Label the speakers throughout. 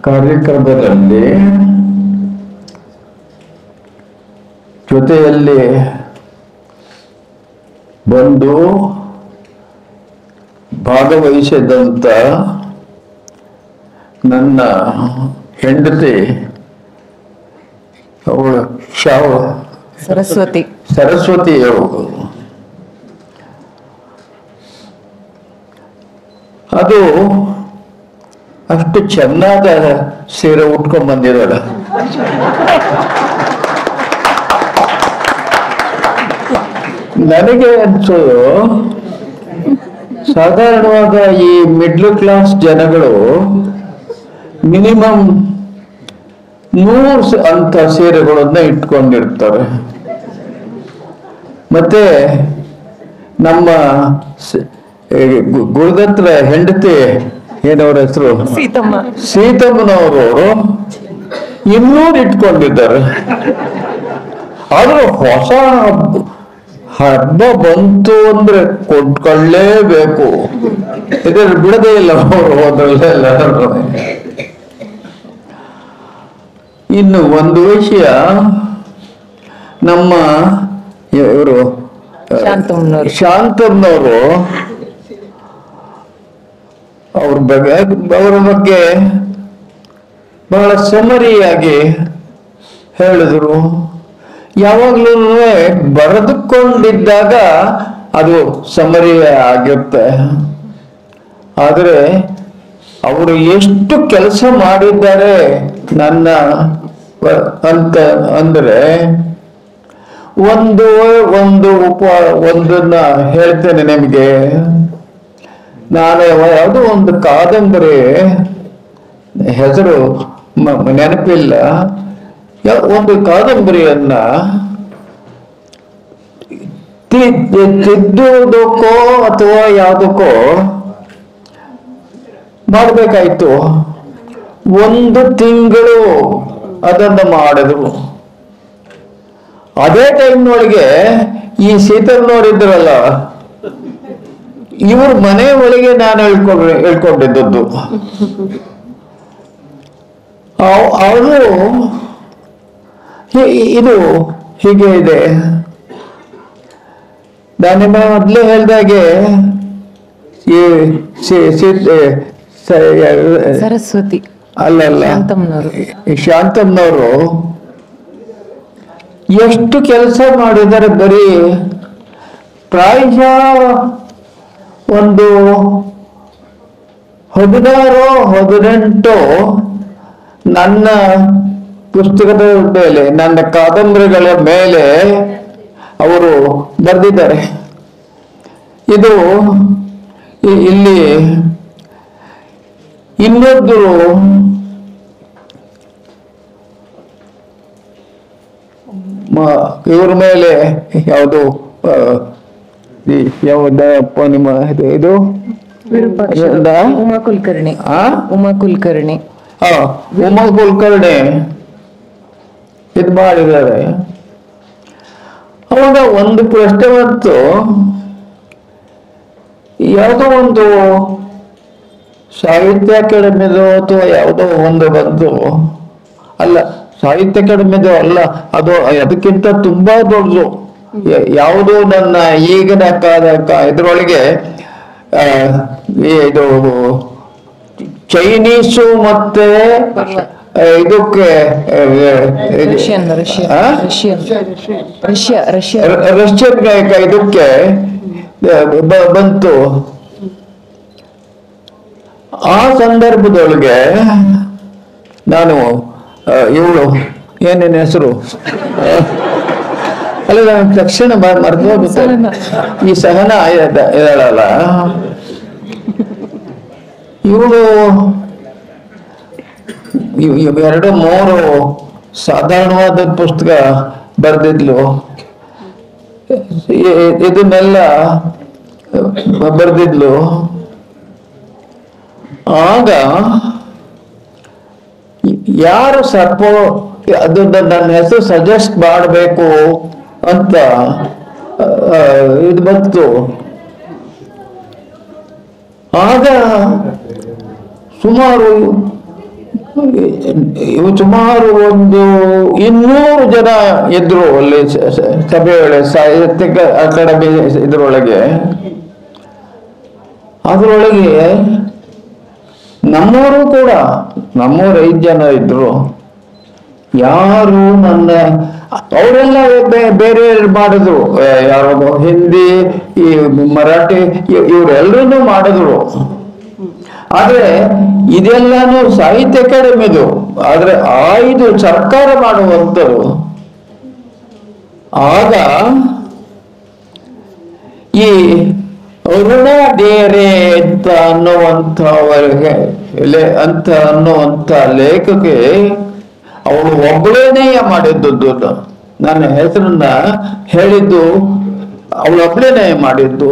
Speaker 1: ಕಾರ್ಯಕ್ರಮದಲ್ಲಿ ಜೊತೆಯಲ್ಲಿ ಬಂದು ಭಾಗವಹಿಸಿದಂತ ನನ್ನ ಹೆಂಡತಿ ಅವಳು ಸರಸ್ವತಿಯವರು ಅದು ಅಷ್ಟು ಚೆನ್ನಾದ ಸೀರೆ ಉಟ್ಕೊಂಡ್ ಬಂದಿದ್ದಾಳೆ. ನನಗೆ ಅನ್ಸೋದು ಸಾಧಾರಣವಾದ ಈ ಮಿಡ್ಲ್ ಕ್ಲಾಸ್ ಜನಗಳು ಮಿನಿಮಮ್ 100 ಅಂತ ಸೀರೆಗಳನ್ನ ಇಟ್ಕೊಂಡಿರ್ತಾರೆ. ಮತ್ತೆ ನಮ್ಮ ಗುರುದತ್ರ ಹೆಂಡತಿ ಏನವ್ರ ಹೆಸರು ಸೀತಮ್ಮನವರು 200 ಇಟ್ಕೊಂಡಿದ್ದಾರೆ. ಆದ್ರೂ ಹೊಸ ಹಬ್ಬ ಬಂತು ಅಂದ್ರೆ ಕೊಟ್ಕೊಳ್ಳೇಬೇಕು, ಇದರಲ್ಲಿ ಬಿಡದೇ ಇಲ್ಲ ಅವರು ಹೋದ್ರಲ್ಲೆಲ್ಲ. ಇನ್ನು ಒಂದು ವಿಷಯ, ನಮ್ಮ ಇವರು ಶಾಂತಮ್ಮನವರು ಅವ್ರ ಬಗ್ಗೆ ಬಹಳ ಸಮರಿಯಾಗಿ ಹೇಳಿದ್ರು. ಯಾವಾಗ್ಲೂ ಬರೆದುಕೊಂಡಿದ್ದಾಗ ಅದು ಸಮರಿ ಆಗಿರುತ್ತೆ. ಆದರೆ ಅವರು ಎಷ್ಟು ಕೆಲಸ ಮಾಡಿದ್ದಾರೆ ನನ್ನ ಅಂತ ಅಂದ್ರೆ ಒಂದನ್ನ ಹೇಳ್ತೇನೆ ನಿಮಗೆ. ನಾನು ಯಾವುದೋ ಒಂದು ಕಾದಂಬರಿ ಹೆಸರು ನೆನಪಿಲ್ಲ, ಒಂದು ಕಾದಂಬರಿಯನ್ನ ತಿದ್ದುವುದಕ್ಕೋ ಅಥವಾ ಯಾವುದಕ್ಕೋ ಮಾಡಬೇಕಾಯ್ತು. 1 ತಿಂಗಳು ಅದನ್ನು ಮಾಡಿದ್ರು. ಅದೇ ಟೈಮ್ನೊಳಗೆ ಈ ಸೀತಮ್ಮನವರಿದ್ರಲ್ಲ, ಇವ್ರ ಮನೆ ಒಳಗೆ ನಾನು ಹೇಳ್ಕೊಂಡಿದ್ದದ್ದು. ಅವರು ಇದು ಹೀಗೆ ಇದೆ. ನಾನು ಮೊದಲೇ ಹೇಳ್ದಾಗೆ ಈ
Speaker 2: ಸರಸ್ವತಿ
Speaker 1: ಅಲ್ಲಲ್ಲ ಶಾಂತಮ್ಮನವರು ಎಷ್ಟು ಕೆಲಸ ಮಾಡಿದ್ದಾರೆ. ಬರೀ ಪ್ರಾಯಶಃ ಒಂದು 16-18 ನನ್ನ ಪುಸ್ತಕದ ಮೇಲೆ, ನನ್ನ ಕಾದಂಬರಿಗಳ ಮೇಲೆ ಅವರು ಬರೆದಿದ್ದಾರೆ. ಇದು ಇಲ್ಲಿ ಇನ್ನೊಬ್ಬರು ಇವ್ರ ಮೇಲೆ ಯಾವುದು ಯಾವುದಪ್ಪ ನಿಮ್ಮ ಇದು
Speaker 2: ಉಮಾ ಕುಲಕರ್ಣಿ
Speaker 1: ಇದು ಮಾಡಿದ್ದಾರೆ. ಅವಾಗ ಒಂದು ಪ್ರಶ್ನೆ ಬಂತು, ಯಾವುದೋ ಒಂದು ಸಾಹಿತ್ಯ ಅಕಾಡೆಮಿದು ಅಥವಾ ಯಾವುದೋ ಒಂದು ಬಂತು, ಅಲ್ಲ ಸಾಹಿತ್ಯ ಅಕಾಡೆಮಿದು ಅಲ್ಲ, ಅದು ಅದಕ್ಕಿಂತ ತುಂಬಾ ದೊಡ್ಡದು. ಯಾವುದು ನನ್ನ ಈಗಿನ ಇದ್ರೊಳಗೆ ಇದು ಚೈನೀಸು ಮತ್ತೆ ಇದಕ್ಕೆ ರಷ್ಯನ್ ಇದಕ್ಕೆ ಬಂತು. ಆ ಸಂದರ್ಭದೊಳಗೆ ನಾನು ಇವಳು ಏನೇನು ಹೆಸರು ಅಲ್ಲ, ನಾನು ತಕ್ಷಣ ಮರೆತು ಹೋಗುತ್ತೆ. ಈ ಸಹನ ಇದಾಳಲ್ಲ, ಇವಳು 2-3 ಸಾಧಾರಣವಾದ ಪುಸ್ತಕ ಬರೆದಿದ್ಲು. ಇದನ್ನೆಲ್ಲ ಬರೆದಿದ್ಲು. ಆಗ ಯಾರು ಅದನ್ನ ನನ್ನ ಹೆಸರು ಸಜೆಸ್ಟ್ ಮಾಡಬೇಕು ಅಂತ ಇದು ಬಂತು. ಆಗ ಸುಮಾರು ಇವು ಸುಮಾರು ಒಂದು 200 ಜನ ಇದ್ರು ಅಲ್ಲಿ ಸಭೆಯೊಳಗೆ, ಸಾಹಿತ್ಯಿಕ ಅಕಾಡೆಮಿ ಇದ್ರೊಳಗೆ. ಅದರೊಳಗೆ ನಮ್ಮವರು ಕೂಡ, ನಮ್ಮವ್ರು 5 ಜನ ಇದ್ರು. ಯಾರು ನನ್ನ ಅವರೆಲ್ಲ ಬೇರೆ ಮಾಡಿದ್ರು, ಯಾರು ಹಿಂದಿ, ಈ ಮರಾಠಿ, ಇವರೆಲ್ಲರೂ ಮಾಡಿದ್ರು. ಆದ್ರೆ ಇದೆಲ್ಲಾನು ಸಾಹಿತ್ಯ ಅಕಾಡೆಮಿದು, ಆದ್ರೆ ಇದು ಸರ್ಕಾರ ಮಾಡುವಂಥದ್ದು. ಆಗ ಈ ಅರುಣಾ ಡೇರೆ ಅಂತ ಅನ್ನುವಂಥ ಲೇಖಕ್ಕೆ ಅವಳು ಒಬ್ಬಳೇನೇ ಮಾಡಿದ್ದು. ನನ್ನ ಹೆಸರನ್ನ ಹೇಳಿದ್ದು ಅವಳು ಒಬ್ಬಳೇನೇ ಮಾಡಿದ್ದು.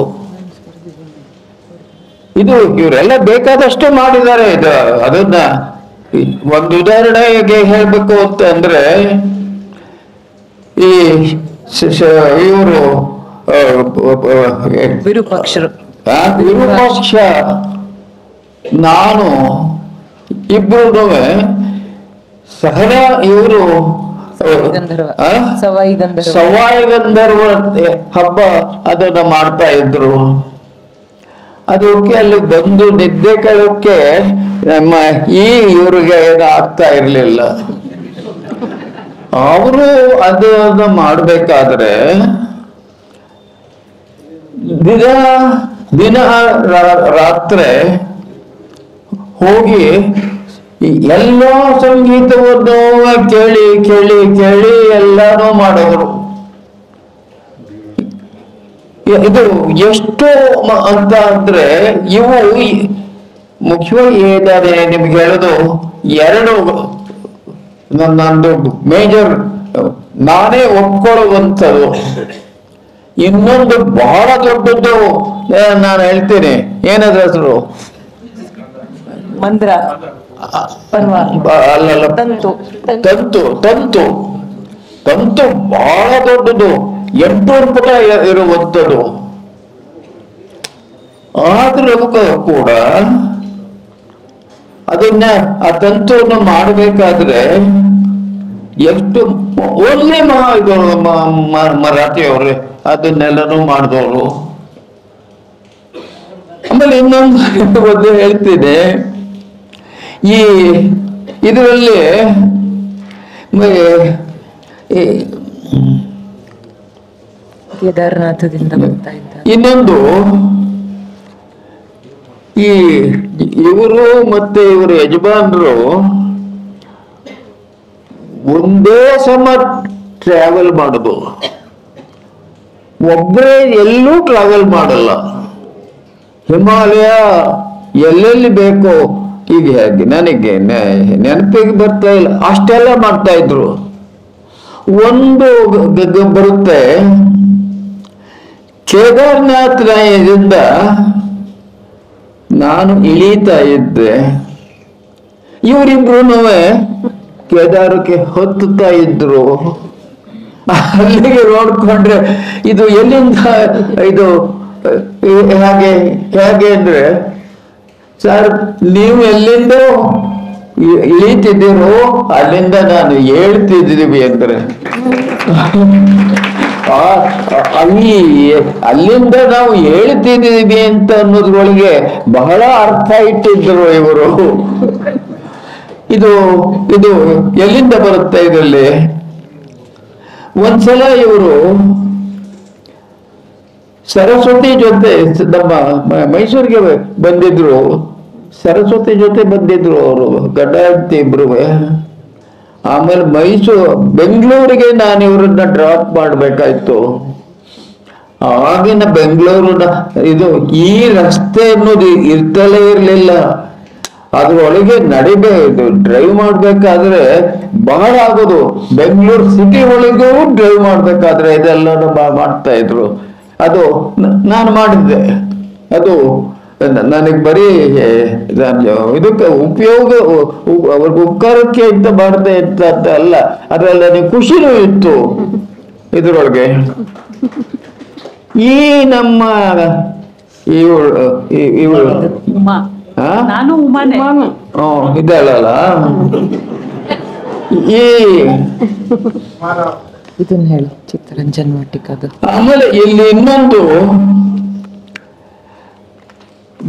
Speaker 1: ಇದು ಇವರೆಲ್ಲ ಬೇಕಾದಷ್ಟು ಮಾಡಿದ್ದಾರೆ. ಇದು ಅದನ್ನ ಒಂದು ಉದಾಹರಣೆಗೆ ಹೇಳ್ಬೇಕು ಅಂತ ಅಂದ್ರೆ, ಈ ಇವರು
Speaker 2: ವಿರೂಪಾಕ್ಷ
Speaker 1: ನಾನು ಇಬ್ಬರು ಸಹನ, ಇವರು
Speaker 2: ಸವಾಯಿ
Speaker 1: ಗಂಧರ್ವ ಹಬ್ಬ ಅದನ್ನ ಮಾಡ್ತಾ ಇದ್ರು. ಅದಕ್ಕೆ ಅಲ್ಲಿ ಬಂದು ನಿದ್ದೆ ಕಳಕ್ಕೆ ನಮ್ಮ ಇವ್ರಿಗೆ ಏನು ಆಗ್ತಾ ಇರ್ಲಿಲ್ಲ. ಅವರು ಅದನ್ನ ಮಾಡ್ಬೇಕಾದ್ರೆ ದಿನ ರಾತ್ರಿ ಹೋಗಿ ಎಲ್ಲ ಸಂಗೀತವನ್ನು ಕೇಳಿ ಕೇಳಿ ಕೇಳಿ ಎಲ್ಲಾನು ಮಾಡಿದ್ರು. ಇದು ಎಷ್ಟು ಅಂತ ಅಂದ್ರೆ, ಇವು ಮುಖ್ಯವಾಗಿ ಏನಾದ್ರೆ ನಿಮ್ಗೆ ಹೇಳೋದು 2 ನಂದು ಮೇಜರ್ ನಾನೇ ಒಪ್ಕೊಳ್ಳುವಂಥದ್ದು. ಇನ್ನೊಂದು ಬಹಳ ದೊಡ್ಡದ್ದು ನಾನು ಹೇಳ್ತೀನಿ. ಏನದ ಹೆಸರು?
Speaker 2: ಮಂದ್ರ,
Speaker 1: ಅಲ್ಲಲ್ಲ, ತಂತು. ತಂತು ಬಹಳ ದೊಡ್ಡದು, 800 ಪುಟ ಇರುವಂಥದ್ದು. ಆದ್ರೂ ಕೂಡ ಅದನ್ನ ಆ ತಂತುವನ್ನು ಮಾಡಬೇಕಾದ್ರೆ ಎಷ್ಟು ಒಳ್ಳೆ ಮರಾಠಿಯವ್ರೆ ಅದನ್ನೆಲ್ಲನೂ ಮಾಡಿದವರು. ಆಮೇಲೆ ಇನ್ನೊಂದು ಹೇಳ್ತೀನಿ, ಈ ಇದರಲ್ಲಿ
Speaker 2: ಕೇದಾರನಾಥದಿಂದ ಬರ್ತಾ ಇದ್ದ
Speaker 1: ಇನ್ನೊಂದು, ಈ ಇವರು ಮತ್ತೆ ಇವರ ಯಜಮಾನರು ಒಂದೇ ಸಮ ಟ್ರಾವೆಲ್ ಮಾಡುದು. ಒಬ್ಬರೇ ಎಲ್ಲೂ ಟ್ರಾವೆಲ್ ಮಾಡಲ್ಲ. ಹಿಮಾಲಯ ಎಲ್ಲೆಲ್ಲಿ ಬೇಕೋ, ಈಗ ಹೇಗೆ ನನಗೆ ನೆನಪಿಗೆ ಬರ್ತಾ ಇಲ್ಲ, ಅಷ್ಟೆಲ್ಲ ಮಾಡ್ತಾ ಇದ್ರು. ಒಂದು ಬರುತ್ತೆ, ಕೇದಾರನಾಥದಿಂದ ನಾನು ಇಳೀತಾ ಇದ್ದೆ, ಇವರಿಬ್ರು ಕೇದಾರಕ್ಕೆ ಹೊತ್ತುತ್ತಾ ಇದ್ರು. ಅಲ್ಲಿಗೆ ನೋಡ್ಕೊಂಡ್ರೆ ಇದು ಎಲ್ಲಿಂದ ಇದು ಹೇಗೆ ಅಂದ್ರೆ, ಸರ್ ನೀವು ಎಲ್ಲಿಂದ ಇಳೀತಿದ್ದೀರೋ ಅಲ್ಲಿಂದ ನಾನು ಹೇಳ್ತಿದ್ದೀವಿ ಅಂದ್ರೆ, ಅಲ್ಲಿಂದ ನಾವು ಹೇಳ್ತಿದ್ದೀವಿ ಅಂತ ಅನ್ನೋದ್ರೊಳಗೆ ಬಹಳ ಅರ್ಥ ಇಟ್ಟಿದ್ರು ಇವರು. ಇದು ಎಲ್ಲಿಂದ ಬರುತ್ತೆ ಇದರಲ್ಲಿ? ಒಂದ್ಸಲ ಇವರು ಸರಸ್ವತಿ ಜೊತೆ ನಮ್ಮ ಮೈಸೂರಿಗೆ ಬಂದಿದ್ರು. ಸರಸ್ವತಿ ಜೊತೆ ಬಂದಿದ್ರು ಅವರು, ಗಡ್ಡ ಅಂತ ಇಬ್ರು. ಆಮೇಲೆ ಬೆಂಗಳೂರಿಗೆ ನಾನು ಇವ್ರನ್ನ ಡ್ರಾಪ್ ಮಾಡ್ಬೇಕಾಯ್ತು. ಆಗಿನ ಬೆಂಗಳೂರಿನ ಈ ರಸ್ತೆ ಅನ್ನೋದು ಇರ್ತಲೇ ಇರ್ಲಿಲ್ಲ. ಅದ್ರೊಳಗೆ ನಡಿಬೇಕು, ಡ್ರೈವ್ ಮಾಡ್ಬೇಕಾದ್ರೆ ಬಹಳ ಆಗೋದು. ಬೆಂಗಳೂರು ಸಿಟಿ ಒಳಗೂ ಡ್ರೈವ್ ಮಾಡ್ಬೇಕಾದ್ರೆ ಇದೆಲ್ಲ ಮಾಡ್ತಾ ಇದ್ರು. ಅದು ನಾನು ಮಾಡಿದ್ದೆ. ಅದು ನನಗೆ ಬರೀ ಇದಕ್ಕೆ ಉಪಯೋಗ, ಅವ್ರಿಗೆ ಉಪಕಾರಕ್ಕೆ ಅಂತ ಮಾಡದೆ ಅಂತ ಅಲ್ಲ, ಅದ್ರಲ್ಲಿ ನನಗೆ ಖುಷಿನೂ ಇತ್ತು ಇದ್ರೊಳಗೆ. ಈ ನಮ್ಮ ಇವಳು
Speaker 3: ನಾನು ಉಮಾನೆ.
Speaker 1: ಇದಲ್ಲ ಈ
Speaker 2: ಇದನ್ನ ಹೇಳಿ ಚಿತ್ತರಂಜನ್ ವಾಟಿಕದು.
Speaker 1: ಆಮೇಲೆ ಇಲ್ಲಿ ಇನ್ನೊಂದು,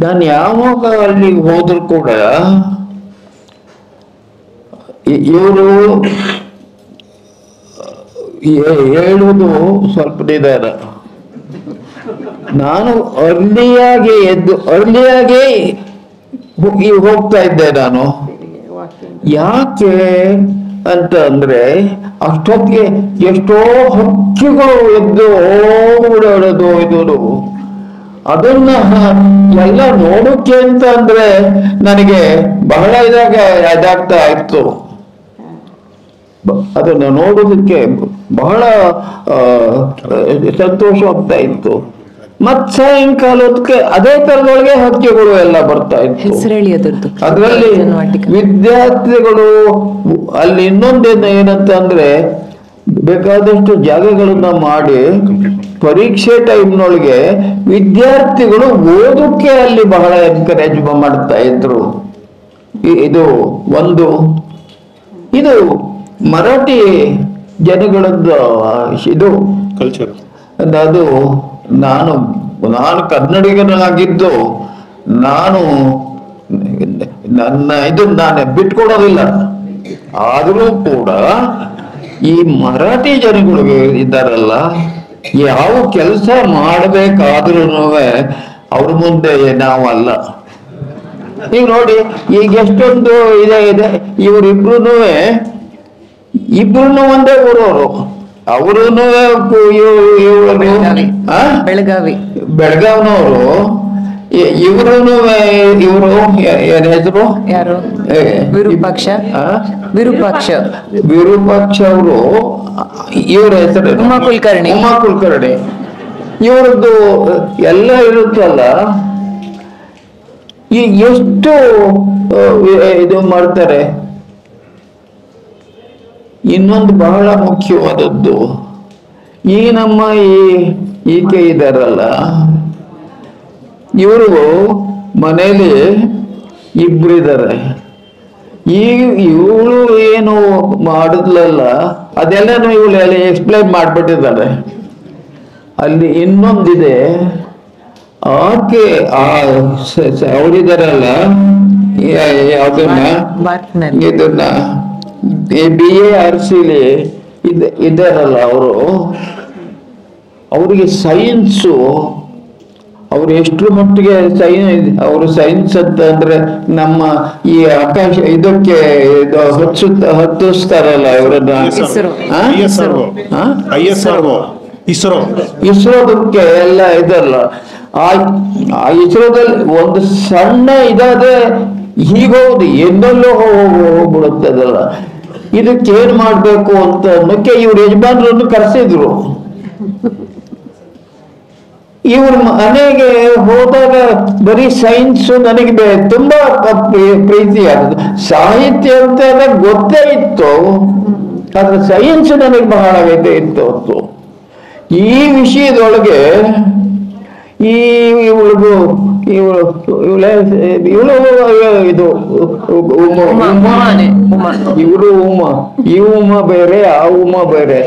Speaker 1: ನಾನು ಯಾವಾಗ ಅಲ್ಲಿಗೆ ಹೋದ್ರು ಕೂಡ ಇವರು ಹೇಳುವುದು ಸ್ವಲ್ಪ ನಿಧಾನ. ನಾನು ಅರ್ಲಿಯಾಗಿ ಹೋಗ್ತಾ ಇದ್ದೆ ನಾನು. ಯಾಕೆ ಅಂತ ಅಂದ್ರೆ ಅಷ್ಟೊತ್ತಿಗೆ ಎಷ್ಟೋ ಹಕ್ಕಿಗಳು ಎದ್ದು ಓಡಾಡೋದು ಇದು, ಅದನ್ನ ಎಲ್ಲ ನೋಡೋಕೆ ಅಂತ ಅಂದ್ರೆ ನನಗೆ ಬಹಳ ಇದಾಗ್ತಾ ಇತ್ತು. ಅದನ್ನ ನೋಡೋದಕ್ಕೆ ಬಹಳ ಸಂತೋಷ ಆಗ್ತಾ ಇತ್ತು. ಮತ್ ಸಾಯಂಕಾಲಕ್ಕೆ ಅದೇ ತರದೊಳಗೆ ಹಕ್ಕಿಗಳು ಎಲ್ಲ ಬರ್ತಾ ಇತ್ತು.
Speaker 2: ಹೆಸರೇಳಿ ಅದರದ್ದು.
Speaker 1: ಅದರಲ್ಲಿ ವಿದ್ಯಾರ್ಥಿಗಳು ಅಲ್ಲಿ ಇನ್ನೊಂದೇನು ಏನಂತ ಅಂದ್ರೆ, ಬೇಕಾದಷ್ಟು ಜಾಗಗಳನ್ನ ಮಾಡಿ ಪರೀಕ್ಷೆ ಟೈಮ್ನೊಳಗೆ ವಿದ್ಯಾರ್ಥಿಗಳು ಓದಕ್ಕೆ ಅಲ್ಲಿ ಬಹಳ ಎನ್ಕರೇಜ್ ಮಾಡ್ತಾ ಇದ್ರು. ಇದು ಒಂದು. ಇದು ಮರಾಠಿ ಜನಗಳದ್ದು ಇದು
Speaker 4: ಕಲ್ಚರ್.
Speaker 1: ಅದು ನಾನು ಕನ್ನಡಿಗನಾಗಿದ್ದು ನಾನು ನಾನು ಬಿಟ್ಕೊಡೋದಿಲ್ಲ. ಆದರೂ ಕೂಡ ಈ ಮರಾಠಿ ಜನಗಳಿಗೆ ಇದ್ದಾರಲ್ಲ, ಯಾವ ಕೆಲಸ ಮಾಡಬೇಕಾದ್ರೂ ಅವ್ರ ಮುಂದೆ ನಾವಲ್ಲ. ಈಗ ನೋಡಿ, ಈಗ ಎಷ್ಟೊಂದು ಇದೆ. ಇವರಿಬ್ರು ಒಂದೇ ಊರವರು. ಅವರು ಬೆಳಗಾವಿನವರು. ಇವರು ಏನ್ ಹೆಸರು?
Speaker 2: ಯಾರು? ವಿರೂಪಾಕ್ಷ
Speaker 1: ಅವರು. ಇವ್ರ ಹೆಸರು
Speaker 2: ಉಮಾ ಕುಲಕರ್ಣಿ.
Speaker 1: ಇವ್ರದ್ದು ಎಲ್ಲ ಇರುತ್ತಲ್ಲ, ಎಷ್ಟು ಇದು ಮಾಡ್ತಾರೆ. ಇನ್ನೊಂದು ಬಹಳ ಮುಖ್ಯವಾದದ್ದು, ಈ ನಮ್ಮ ಈಕೆ ಇದಾರಲ್ಲ, ಇವರು ಮನೇಲಿ ಇಬ್ರಿದ್ದಾರೆ. ಇವಳು ಏನು ಮಾಡಿದ್ಲಲ್ಲ ಅದೆಲ್ಲನೂ ಇವಳು ಎಕ್ಸ್ಪ್ಲೈನ್ ಮಾಡ್ಬಿಟ್ಟಿದ್ದಾರೆ. ಅಲ್ಲಿ ಇನ್ನೊಂದಿದೆ, ಆಕೆ ಅವಳಿದಾರಲ್ಲ, ಯಾವ್ದನ್ನ ಇದನ್ನ BARC ಇದ್ದಾರಲ್ಲ ಅವರು, ಅವರಿಗೆ ಸೈನ್ಸು, ಅವ್ರು ಎಷ್ಟರ ಮಟ್ಟಿಗೆ ಅವರು ಸೈನ್ಸ್ ಅಂತ ಅಂದ್ರೆ ನಮ್ಮ ಈ ಆಕಾಶ ಇದಕ್ಕೆ ಹತ್ತಿಸ್ತಾರಲ್ಲ ಇವರನ್ನ, ಇಸ್ರೋದಕ್ಕೆ ಎಲ್ಲ ಇದಲ್ಲ. ಆ ಇಸ್ರೋದಲ್ಲಿ ಒಂದು ಸಣ್ಣ ಇದಾದ್ರೆ ಹೀಗೋದು ಎಲ್ಲೆಲ್ಲೋ ಹೋಗ್ಬಿಡುತ್ತದಲ್ಲ. ಇದಕ್ಕೆ ಏನ್ ಮಾಡ್ಬೇಕು ಅಂತ ಅನ್ನೋಕೆ ಇವ್ರ ಯಜಮಾನರನ್ನು ಕರೆಸಿದ್ರು. ಇವ್ರ ಮನೆಗೆ ಹೋದಾಗ ಬರೀ ಸೈನ್ಸ್ ನನಗೆ ತುಂಬಾ ಪ್ರೀತಿ ಆದದ್ದು. ಸಾಹಿತ್ಯ ಅಂತ ಗೊತ್ತೇ ಇತ್ತು, ಆದ್ರೆ ಸೈನ್ಸ್ ನನಗೆ ಬಹಳ ಇತ್ತು. ಈ ವಿಷಯದೊಳಗೆ ಇವಳು ಇದು ಇವರು ಈ ಉಮಾ ಬೇರೆ, ಆ ಉಮಾ ಬೇರೆ.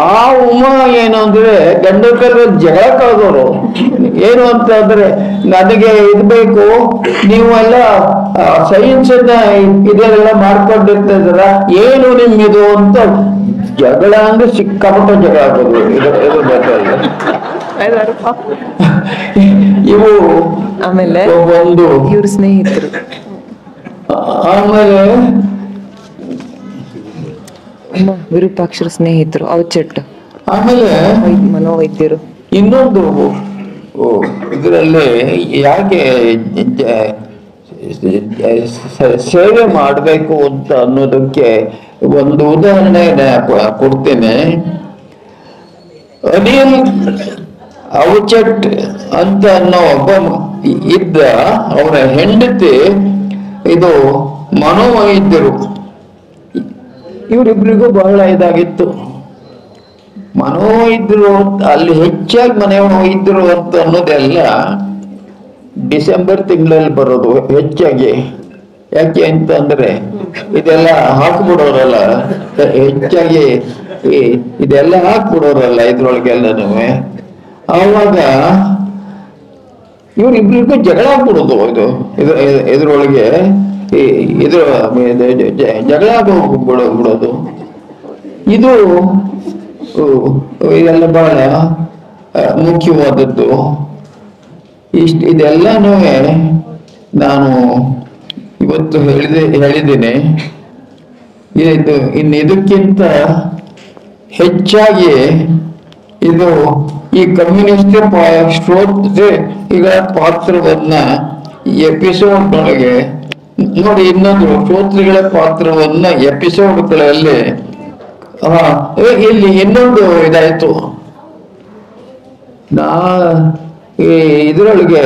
Speaker 1: ಆ ಉಮಾ ಏನು ಅಂದ್ರೆ ಗಂಡಕರ ಜಗಳ ಕಳೆದವರು. ಏನು ಅಂತ ಅಂದ್ರೆ, ನನಗೆ ಇದು ಬೇಕು, ನೀವೆಲ್ಲ ಸೈನ್ಸ್ ಇದೆಲ್ಲ ಮಾಡ್ಕೊಂಡಿರ್ತಿದ್ರ, ಏನು ನಿಮ್ಮಿದು ಅಂತ ಜಗಳ ಅಂದ್ರೆ ಸಿಕ್ಕಾಪಟ್ಟ ಜಗಳ ಆಗೋದು. ಇವು
Speaker 2: ಆಮೇಲೆ
Speaker 1: ಒಂದು
Speaker 2: ಇವ್ರ ಸ್ನೇಹಿತರು.
Speaker 1: ಆಮೇಲೆ
Speaker 2: ವಿರೂಪಾಕ್ಷರ ಸ್ನೇಹಿತರು ಅವಚೆಟ್ಟು.
Speaker 1: ಆಮೇಲೆ
Speaker 2: ಮನೋವೈದ್ಯರು.
Speaker 1: ಇನ್ನೊಂದು ಇದರಲ್ಲಿ ಯಾಕೆ ಸೇವೆ ಮಾಡಬೇಕು ಅಂತ ಅನ್ನೋದಕ್ಕೆ ಒಂದು ಉದಾಹರಣೆ ಕೊಡ್ತೇನೆ. ಅನಿಲ್ ಅವಚಟ್ ಅಂತ ಅನ್ನೋ ಒಬ್ಬ ಇದ್ದ, ಅವರ ಹೆಂಡತಿ ಇದು ಮನೋವೈದ್ಯರು. ಇವರಿಬ್ರಿಗೂ ಬಹಳ ಇದಾಗಿತ್ತು. ಮನೋವೈದ್ಯರು ಅಲ್ಲಿ ಹೆಚ್ಚಾಗಿ ಮನೋವೈದ್ಯರು ಅಂತ ಅನ್ನೋದೆಲ್ಲ ಡಿಸೆಂಬರ್ ತಿಂಗಳಲ್ಲಿ ಬರೋದು ಹೆಚ್ಚಾಗಿ. ಯಾಕೆ ಅಂತ ಅಂದ್ರೆ ಇದೆಲ್ಲ ಹಾಕ್ಬಿಡೋರಲ್ಲ, ಹೆಚ್ಚಾಗಿ ಇದೆಲ್ಲ ಹಾಕ್ಬಿಡೋರಲ್ಲ ಇದ್ರೊಳಗೆಲ್ಲನೂ. ಆವಾಗ ಇವ್ರಿಬ್ರಿಗೂ ಜಗಳ ಆಗ್ಬಿಡೋದು. ಇದ್ರೊಳಗೆ ಇದ್ರ ಜಗಳ ಬಿಡೋದು. ಇದು ಇದೆಲ್ಲ ಬಹಳ ಮುಖ್ಯವಾದದ್ದು. ಇದೆಲ್ಲನೂ ನಾನು ಇವತ್ತು ಹೇಳಿದ್ದೀನಿ. ಇದಕ್ಕಿಂತ ಹೆಚ್ಚಾಗಿ ಇದು ಈ ಕಮ್ಯುನಿಸ್ಟ್ ಶ್ರೋತೃಗಳ ಪಾತ್ರವನ್ನ ಎಪಿಸೋಡ್ನೊಳಗೆ ನೋಡಿ, ಇನ್ನೊಂದು ಶ್ರೋತೃಗಳ ಪಾತ್ರವನ್ನ ಎಪಿಸೋಡ್ಗಳಲ್ಲಿ ಇಲ್ಲಿ ಇನ್ನೊಂದು ಇದಾಯ್ತು. ಇದರೊಳಗೆ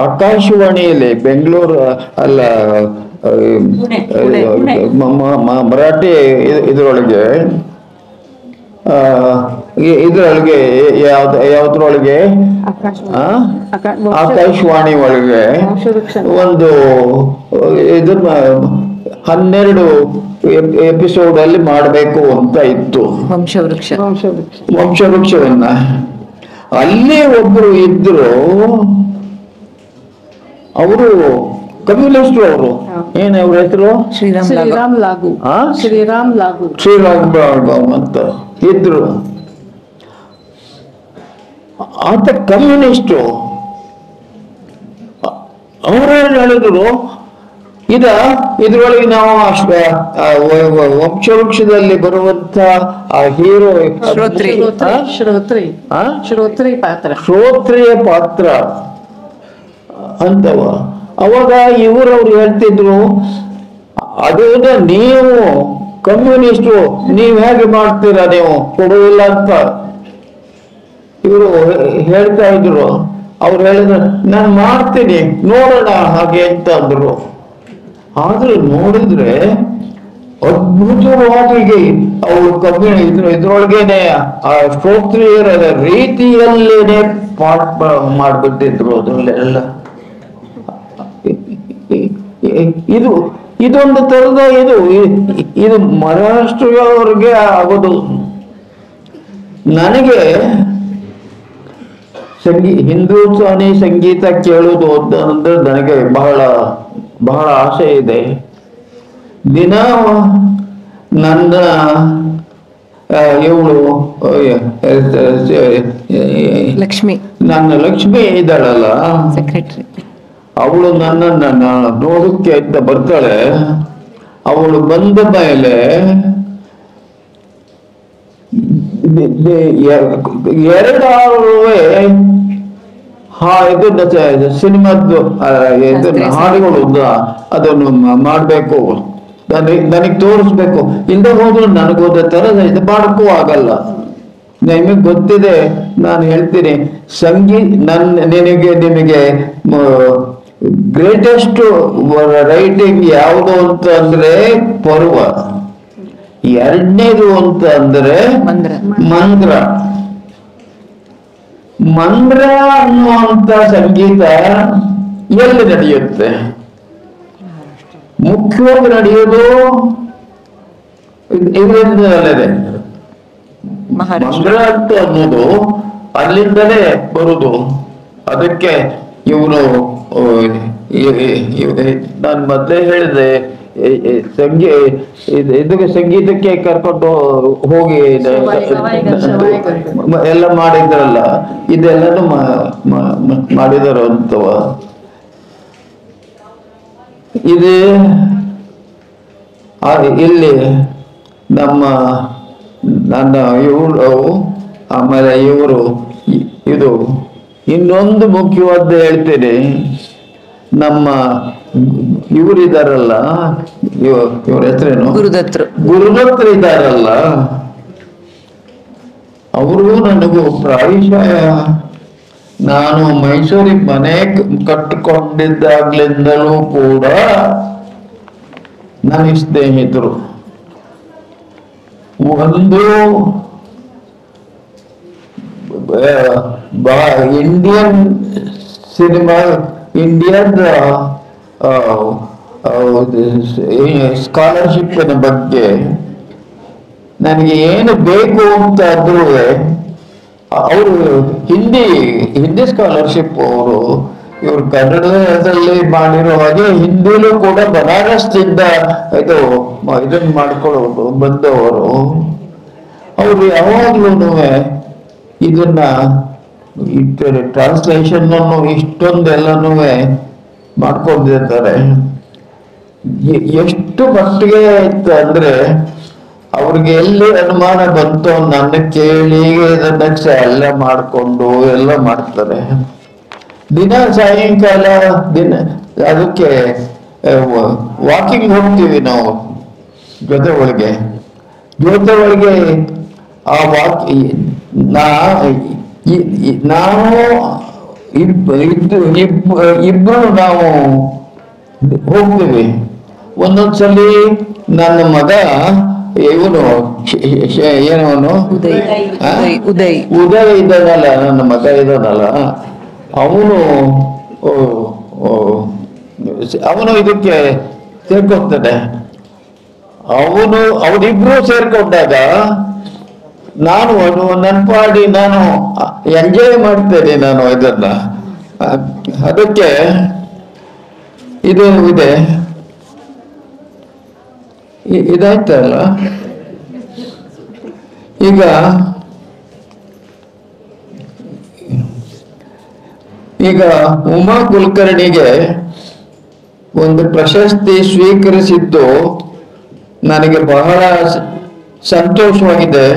Speaker 1: ಆಕಾಶವಾಣಿಯಲ್ಲಿ ಬೆಂಗಳೂರು ಅಲ್ಲ ಮರಾಠಿ ಇದರೊಳಗೆ ಯಾವ್ದ್ರೊಳಗೆ ಆಕಾಶವಾಣಿ ಒಳಗೆ ಒಂದು ಇದನ್ನ 12 ಎಪಿಸೋಡ್ ಅಲ್ಲಿ ಮಾಡಬೇಕು ಅಂತ ಇತ್ತು, ವಂಶವೃಕ್ಷವನ್ನ. ಅಲ್ಲಿ ಒಬ್ರು ಇದ್ರು, ಅವರು ಕಮ್ಯುನಿಸ್ಟ್. ಅವರು ಏನ್ ಅವ್ರ ಹೆಸರು?
Speaker 2: ಶ್ರೀರಾಮ್ ಲಾಗು
Speaker 1: ಅಂತ ಇದ್ರು. ಆತ ಕಮ್ಯುನಿಸ್ಟು. ಅವ್ರೇನ್ ಹೇಳಿದ್ರು, ಇದ್ರೊಳಗೆ ನಾವು ವಂಶವೃಕ್ಷದಲ್ಲಿ ಬರುವಂತ ಆ ಹೀರೋ ಶ್ರೋತ್ರಿಯ ಪಾತ್ರ ಅಂತವ. ಅವಾಗ ಇವ್ರವ್ರು ಹೇಳ್ತಿದ್ರು, ಅದನ್ನ ನೀವು ಕಮ್ಯುನಿಸ್ಟು ನೀವ್ ಹೇಗೆ ಮಾಡ್ತೀರಾ, ನೀವು ಕೊಡುವುದಿಲ್ಲ ಅಂತ ಇವರು ಹೇಳ್ತಾ ಇದ್ರು. ಅವ್ರು ಹೇಳಿದ್ರು, ನಾನು ಮಾಡ್ತೀನಿ ನೋಡೋಣ ಹಾಗೆ ಅಂತ ಅಂದ್ರು. ಆದ್ರೆ ನೋಡಿದ್ರೆ ಅದ್ಭುತವಾಗಿ ಅವರು ಇದ್ರೊಳಗೇನೆ ಆ ಶ್ರೋತ್ರಿಯರ ರೀತಿಯಲ್ಲೇನೆ ಪಾಠ ಮಾಡ್ಬಿಟ್ಟಿದ್ರು ಅದ್ರಲ್ಲೆಲ್ಲ. ಇದೊಂದು ತರದ ಇದು ಮಹಾರಾಷ್ಟ್ರದವ್ರಿಗೆ ಆಗೋದು. ನನಗೆ ಹಿಂದೂಸ್ತಾನಿ ಸಂಗೀತ ಕೇಳುವುದು ಅಂದ್ರೆ ನನಗೆ ಬಹಳ ಬಹಳ ಆಸೆ ಇದೆ. ದಿನ ನನ್ನ ಇವಳು
Speaker 2: ಲಕ್ಷ್ಮಿ,
Speaker 1: ನನ್ನ ಲಕ್ಷ್ಮಿ ಇದ್ದಾಳಲ್ಲ,
Speaker 2: ಸೆಕ್ರೆಟರಿ,
Speaker 1: ಅವಳು ನನ್ನನ್ನ ನೋಡಕ್ಕೆ ಅಂತ ಬರ್ತಾಳೆ. ಅವಳು ಬಂದ ಮೇಲೆ ಎರಡಾರುವೆ ಸಿನಿಮಾದ್ದು ಹಾಡುಗಳು ಅದನ್ನು ಮಾಡ್ಬೇಕು, ನನಗ್ ತೋರಿಸ್ಬೇಕು. ಇಲ್ಲದೆ ಹೋದ್ರು ನನಗೋದ ತರ ಇದು ಮಾಡಕ್ಕೂ ಆಗಲ್ಲ. ನಿಮಗೆ ಗೊತ್ತಿದೆ, ನಾನು ಹೇಳ್ತೀನಿ, ನಿಮಗೆ ಗ್ರೇಟೆಸ್ಟ್ ರೈಟಿಂಗ್ ಯಾವುದು ಅಂತ ಅಂದ್ರೆ ಪರ್ವ, ಎರಡನೇದು ಅಂತ ಅಂದ್ರೆ ಮಂದ್ರ. ಮಂದ್ರ ಅನ್ನುವಂತ ಸಂಗೀತ ಎಲ್ಲಿ ನಡೆಯುತ್ತೆ? ಮುಖ್ಯವಾಗಿ ನಡೆಯೋದು ಇದರಿಂದಲೇ. ಮಂದ್ರ ಅಂತ ಅನ್ನೋದು ಅಲ್ಲಿಂದಲೇ ಬರುದು. ಅದಕ್ಕೆ ಇವರು ನಾನು ಮೊದಲೇ ಹೇಳಿದೆ, ಸಂಗೀತಕ್ಕೆ ಕರ್ಕೊಂಡು ಹೋಗಿ ಎಲ್ಲ ಮಾಡಿದ್ರಲ್ಲ, ಇದೆಲ್ಲನೂ ಮಾಡಿದಾರ ಅಂತವ. ಇದು ಇಲ್ಲಿ ನನ್ನ ಇವಳು, ಆಮೇಲೆ ಇವರು, ಇದು ಇನ್ನೊಂದು ಮುಖ್ಯವಾದ ಹೇಳ್ತೀನಿ. ನಮ್ಮ ಇವರಿದಾರಲ್ಲ, ಇವ್ರ ಹೆಸರೇನು? ಗುರುದತ್ರು ಇದ್ದಾರಲ್ಲ, ಅವರು ನನಗೂ ಪ್ರಾಯಶಃ ನಾನು ಮೈಸೂರಿಗೆ ಮನೆ ಕಟ್ಟಿಕೊಂಡಿದ್ದಾಗ್ಲಿಂದಲೂ ಕೂಡ ನನ್ನ ಸ್ನೇಹಿತರು. ಒಂದು ಇಂಡಿಯನ್ ಸಿನಿಮಾ ಇಂಡಿಯನ್ ಸ್ಕಾಲರ್ಶಿಪ್ನ ಬಗ್ಗೆ ನನಗೆ ಏನು ಬೇಕು ಅಂತ ಅಂದ್ರೂ ಅವರು ಹಿಂದಿ ಸ್ಕಾಲರ್ಶಿಪ್ ಅವರು ಇವರು ಕನ್ನಡದಲ್ಲಿ ಮಾಡಿರೋ ಹಾಗೆ ಹಿಂದಿಲೂ ಕೂಡ ಬನಾರಸ್ದಿಂದ ಇದನ್ನ ಮಾಡ್ಕೊಳ್ಳೋದು ಬಂದವರು. ಅವರು ಯಾವಾಗ್ಲೂ ಇದನ್ನ ಟ್ರಾನ್ಸ್ಲೇಷನ್ ಇಷ್ಟೊಂದೆಲ್ಲನೂ ಮಾಡ್ಕೊಂಡಿರ್ತಾರೆ. ಎಷ್ಟು ಮಟ್ಟಿಗೆ ಇತ್ತು ಅಂದ್ರೆ ಅವ್ರಿಗೆ ಎಲ್ಲಿ ಅನುಮಾನ ಬಂತು ನನ್ನ ಕೇಳಿ ಇದನ್ನ ಎಲ್ಲ ಮಾಡಿಕೊಂಡು ಎಲ್ಲ ಮಾಡ್ತಾರೆ. ದಿನ ಸಾಯಂಕಾಲ ಅದಕ್ಕೆ ವಾಕಿಂಗ್ ಹೋಗ್ತೀವಿ ನಾವು ಜೊತೆ ಒಳಗೆ ಆ ನಾವು ಇಬ್ರು ನಾವು ಹೋಗ್ತೀವಿ. ಒಂದೊಂದ್ಸಲಿ ನನ್ನ ಮಗ ಇವನು ಏನವನು ಉದಯ್ ಇದ್ದಾನಲ್ಲ, ನನ್ನ ಮಗ ಇದ್ದಾನಲ್ಲ, ಅವನು ಇದಕ್ಕೆ ಸೇರ್ಕೊಳ್ತಾನೆ. ಅವರಿಬ್ರು ಸೇರ್ಕೊಂಡಾಗ ನಾನು ನನ್ನ ಪಾಡಿ ನಾನು ಎಂಜಾಯ್ ಮಾಡ್ತೇನೆ ನಾನು ಇದನ್ನ. ಅದಕ್ಕೆ ಇದು ಇದೆ, ಇದಾಯ್ತಲ್ಲ. ಈಗ ಉಮಾ ಕುಲಕರ್ಣಿಗೆ ಒಂದು ಪ್ರಶಸ್ತಿ ಸ್ವೀಕರಿಸಿದ್ದು ನನಗೆ ಬಹಳ ಸಂತೋಷವಾಗಿದೆ.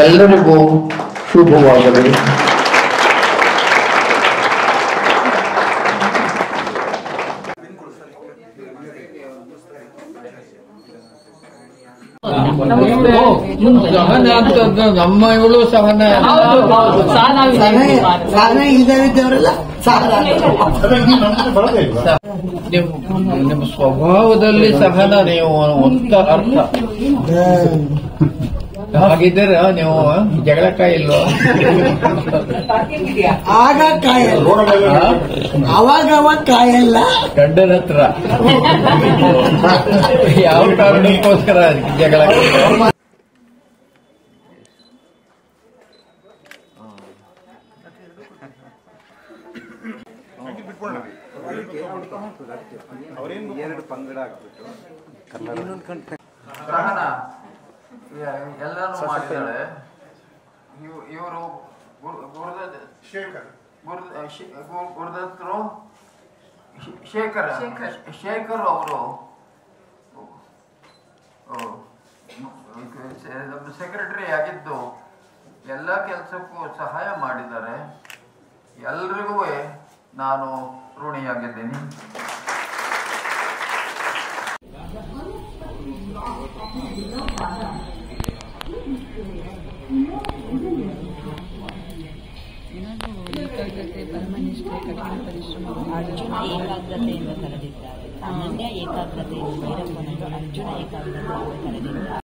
Speaker 1: ಎಲ್ಲರಿಗೂ ಶುಭವಾಗಲಿ. ಸಹನ ಅಂತ ನಮ್ಮ ಇವಳು ಸಹನ ನಿಮ್ಮ ಸ್ವಭಾವದಲ್ಲಿ ಸಹನ ನೀವು ಅಂತ ಅರ್ಥ. ಹಾಗಿದ್ದೀರ ನೀವು ಜಗಳಕಾಯಿ ಇಲ್ವೋ?
Speaker 3: ಆಗ ಕಾಯಲ್ಲ, ಅವಾಗ ಕಾಯಲ್ಲ.
Speaker 1: ಗಂಡನ ಹತ್ರ ಯಾವ ಕಾರಣಕ್ಕೋಸ್ಕರ ಜಗಳ?
Speaker 4: ಎರಡು ಪಂಗಡ ಆಗ್ಬಿಟ್ಟು
Speaker 1: ಎಲ್ಲಾನು ಮಾಡಿದ್ದಾಳೆ. ಇವರು ಗುರುದತ್ತರು ಶೇಖರ್ ಅವರು ಸೆಕ್ರೆಟರಿ ಆಗಿದ್ದು ಎಲ್ಲ ಕೆಲಸಕ್ಕೂ ಸಹಾಯ ಮಾಡಿದ್ದಾರೆ. ಎಲ್ರಿಗೂ ನಾನು ಋಣಿಯಾಗಿದ್ದೀನಿ.
Speaker 5: ಅರ್ಜುನ ಏಕಾಗ್ರತೆಯಿಂದ ಕರೆದಿದ್ದಾರೆ. ಅನನ್ಯ ಏಕಾಗ್ರತೆಯನ್ನು ಭೈರಪ್ಪನನ್ನು ಅರ್ಜುನ ಏಕಾಗ್ರತೆಯಿಂದ ಕರೆದಿದ್ದಾರೆ.